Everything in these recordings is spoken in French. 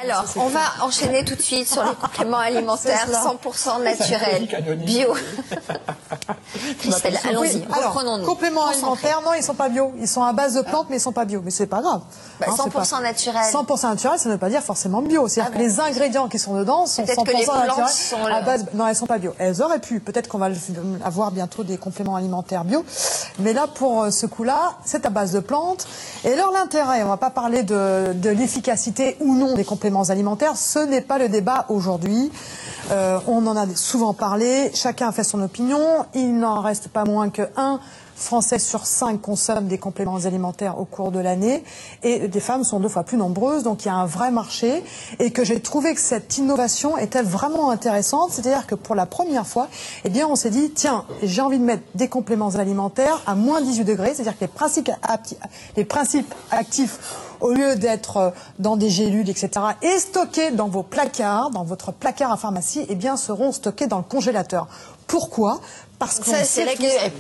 Alors, on va enchaîner tout de suite sur les compléments alimentaires 100% naturels, bio. Christelle, allons-y, reprenons-nous. Compléments alimentaires, non, ils ne sont pas bio. Ils sont à base de plantes, mais ils ne sont pas bio. Mais c'est pas grave. 100% naturel. 100% naturel, ça ne veut pas dire forcément bio. C'est-à-dire que les ingrédients qui sont dedans sont 100% naturels. À base... Non, elles ne sont pas bio. Elles auraient pu. Peut-être qu'on va avoir bientôt des compléments alimentaires bio. Mais là, pour ce coup-là, c'est à base de plantes. Et alors, l'intérêt, on ne va pas parler de l'efficacité ou non des compléments alimentaires, ce n'est pas le débat aujourd'hui. On en a souvent parlé, chacun a fait son opinion, il n'en reste pas moins que 1 Français sur 5 consomment des compléments alimentaires au cours de l'année et des femmes sont 2 fois plus nombreuses, donc il y a un vrai marché et que j'ai trouvé que cette innovation était vraiment intéressante, c'est-à-dire que pour la première fois, eh bien on s'est dit, tiens, j'ai envie de mettre des compléments alimentaires à moins 18 degrés, c'est-à-dire que les principes actifs au lieu d'être dans des gélules, etc., et stockés dans vos placards, dans votre placard à pharmacie, eh bien, seront stockés dans le congélateur. Pourquoi ? Parce que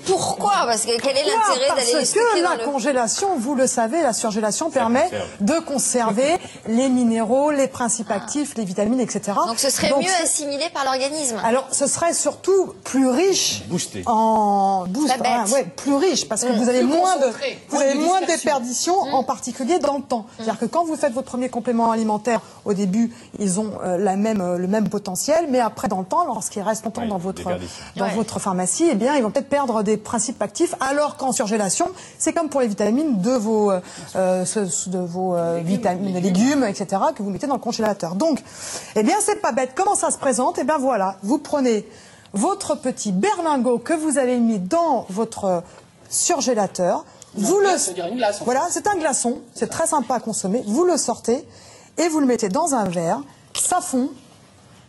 pourquoi ? Parce que quel est l'intérêt d'aller les stocker dans le... Parce que la congélation, vous le savez, la surgélation permet de conserver les minéraux, les principes actifs, les vitamines, etc. Donc ce serait mieux assimilé par l'organisme. Alors ce serait surtout plus riche en plus riche parce que vous avez moins de déperdition, en particulier dans le temps. C'est-à-dire que quand vous faites votre premier complément alimentaire, au début, ils ont le même potentiel, mais après dans le temps, lorsqu'ils restent longtemps dans votre pharmacie, eh bien, ils vont peut-être perdre des principes actifs, alors qu'en surgélation, c'est comme pour les vitamines de vos légumes, etc., que vous mettez dans le congélateur. Donc, eh bien, c'est pas bête. Comment ça se présente? Eh bien, voilà, vous prenez votre petit berlingot que vous avez mis dans votre surgélateur. Voilà, c'est un glaçon, c'est très sympa à consommer. Vous le sortez et vous le mettez dans un verre, ça fond.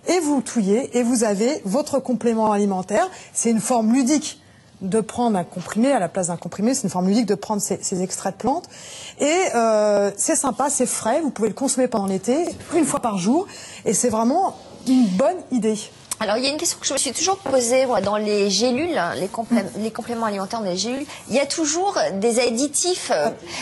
Et vous touillez et vous avez votre complément alimentaire. C'est une forme ludique de prendre un comprimé à la place d'un comprimé. C'est une forme ludique de prendre ces extraits de plantes. Et c'est sympa, c'est frais. Vous pouvez le consommer pendant l'été, 1 fois par jour. Et c'est vraiment une bonne idée. Alors, il y a une question que je me suis toujours posée, moi, dans les gélules, les compléments alimentaires dans les gélules, il y a toujours des additifs.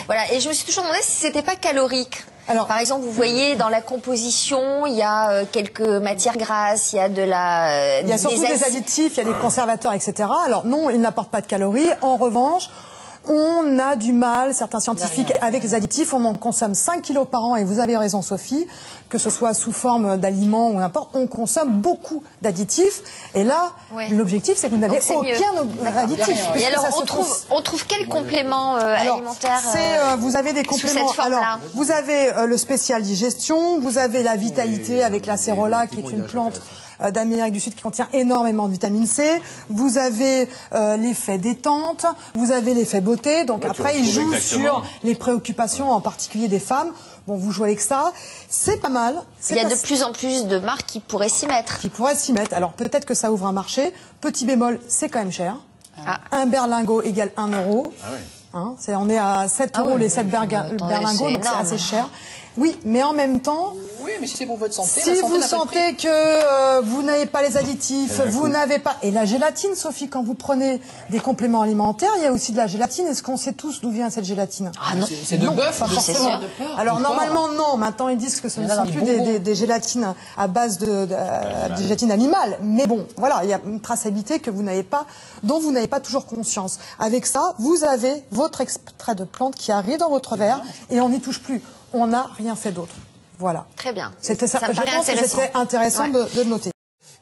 Voilà, et je me suis toujours demandé si c'était pas calorique. Alors, par exemple, vous voyez dans la composition, il y a quelques matières grasses, il y a il y a surtout des additifs, il y a des conservateurs, etc. Alors non, ils n'apportent pas de calories. En revanche, on a du mal, certains scientifiques, avec les additifs. On en consomme 5 kilos par an, et vous avez raison, Sophie, que ce soit sous forme d'aliments ou n'importe, on consomme beaucoup d'additifs. Et là, l'objectif, c'est que vous n'avez aucun additif. Et alors, on trouve quel complément alimentaire vous avez des compléments. Alors, vous avez le spécial digestion, vous avez la vitalité avec l'acérola, qui est une plante d'Amérique du Sud qui contient énormément de vitamine C. Vous avez l'effet détente, vous avez l'effet beauté. Donc après, il joue sur les préoccupations, en particulier des femmes. Bon, vous jouez avec ça, c'est pas mal. Il y a de plus en plus de marques qui pourraient s'y mettre. Alors peut-être que ça ouvre un marché. Petit bémol, c'est quand même cher. Un berlingot égale 1 euro. On est à 7 euros les 7 berlingots, donc c'est assez cher. Oui, mais en même temps... Oui, mais si c'est pour votre santé, si vous sentez que vous n'avez pas les additifs, vous n'avez pas... Et la gélatine, Sophie, quand vous prenez des compléments alimentaires, il y a aussi de la gélatine. Est-ce qu'on sait tous d'où vient cette gélatine? Ah non, c'est de bœuf, pas forcément. Alors normalement, non. Maintenant, ils disent que ce ne sont plus des gélatines à base de gélatine animale. Mais bon, voilà, il y a une traçabilité que dont vous n'avez pas toujours conscience. Avec ça, vous avez votre extrait de plante qui arrive dans votre verre et on n'y touche plus. On n'a rien fait d'autre. Voilà. Très bien. C'était ça. Je pense que c'était intéressant de noter.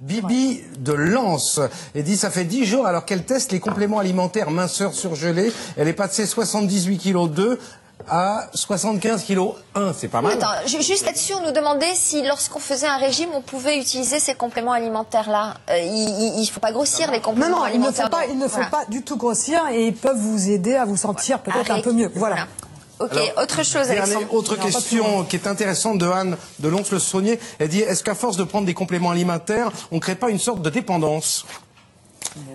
Bibi de Lens et dit ça fait 10 jours alors qu'elle teste les compléments alimentaires minceurs surgelés. Elle est passée 78 kg 2 à 75 kg 1. C'est pas mal. Attends, juste là-dessus, on nous demandait si lorsqu'on faisait un régime, on pouvait utiliser ces compléments alimentaires-là. Il ne faut pas grossir les compléments alimentaires. Non, il ne faut pas du tout grossir et ils peuvent vous aider à vous sentir peut-être un peu mieux. Voilà. Ok, autre chose, Alexandre. Autre question qui est intéressante de Anne de Lons-le-Saunier. Elle dit, est-ce qu'à force de prendre des compléments alimentaires, on ne crée pas une sorte de dépendance?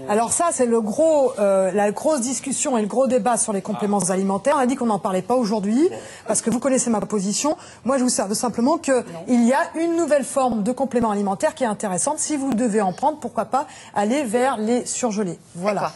Alors ça, c'est la grosse discussion et le gros débat sur les compléments alimentaires. On a dit qu'on n'en parlait pas aujourd'hui, parce que vous connaissez ma position. Moi, je vous sers simplement qu'il y a une nouvelle forme de complément alimentaire qui est intéressante. Si vous devez en prendre, pourquoi pas aller vers les surgelés. Voilà.